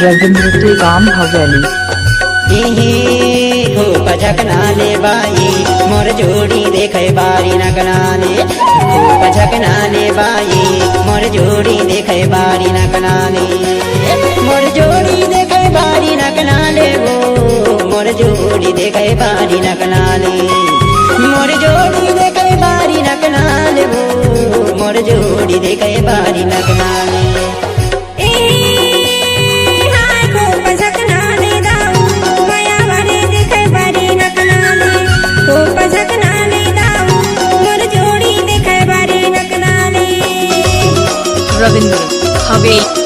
रविंद्र टेकाम हवेली। खूब झकनाले बाई मोर जोड़ी देखे बारी नकनाले। खूब झकनाले बाई मोर जोड़ी देखे बारी नकनाले। मोर जोड़ी देखे बारी नकनाले वो मोर जोड़ी देखे बारी नकनाले। मोर जोड़ी देखे बारी नकनाले वो मोर जोड़ी देखे बारी नकनाले। रविंद्र हवेली।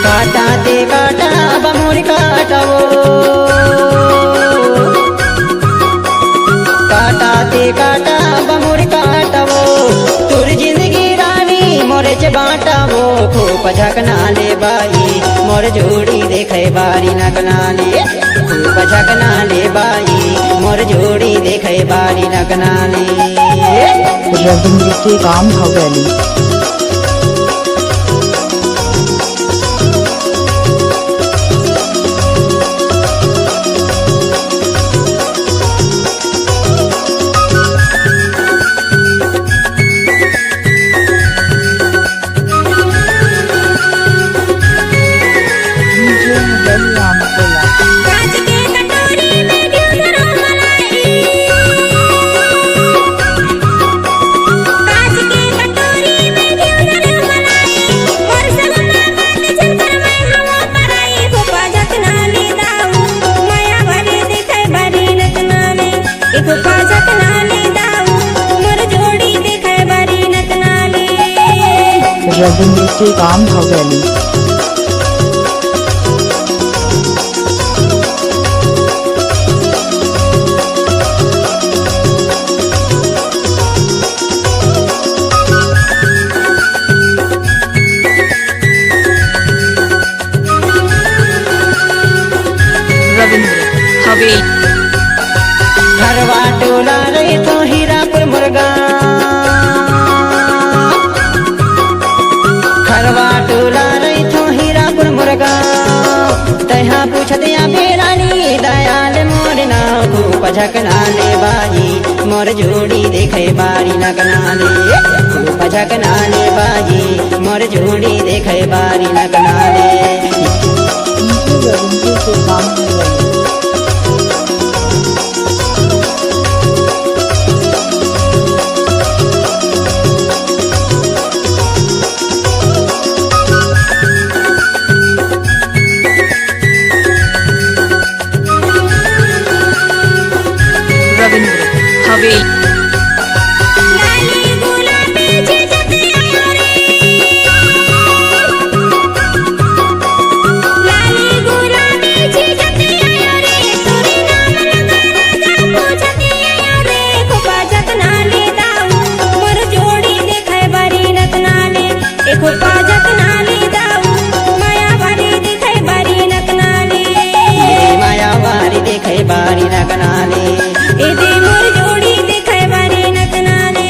काटा ते काटा बमोरी काटवो। काटा ते काटा बमोरी काटवो। तुर जिंदगी रानी मोरे च बाटवो। खूब झकनाले बाई मोर जोड़ी देखे बारी नकनाले। खूब झकनाले बाई मोर जोड़ी देखे बारी नकनाले। रविंद्र टेकाम हवेली। रविंद्र टेकाम हवेली। रविंद्र हवेली। घरवा टोला रही तो हीरापुर मुर्गा। घरवा टोला रही तो हीरापुर मुर्गा। तहा पूछतिया बेरानी दयाल मोर नाव। खूब झकनाले बाई मोर जोड़ी देखे बारी नकनाले। खूब झकनाले बाई मोर जोड़ी देखे बारी नकनाले। रविंद्र हवेली। मायावारी देखे बारी नकनाले। इदी मोर जोड़ी देखे बारी नकनाले।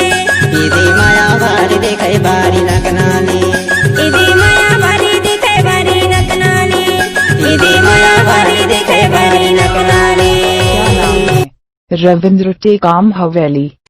इदी मायावारी देखे बारी नकनाले। इदी मायावारी देखे बारी नकनाले। इदी मायावारी देखे बारी नकनाले। रविंद्र टेकाम हवेली।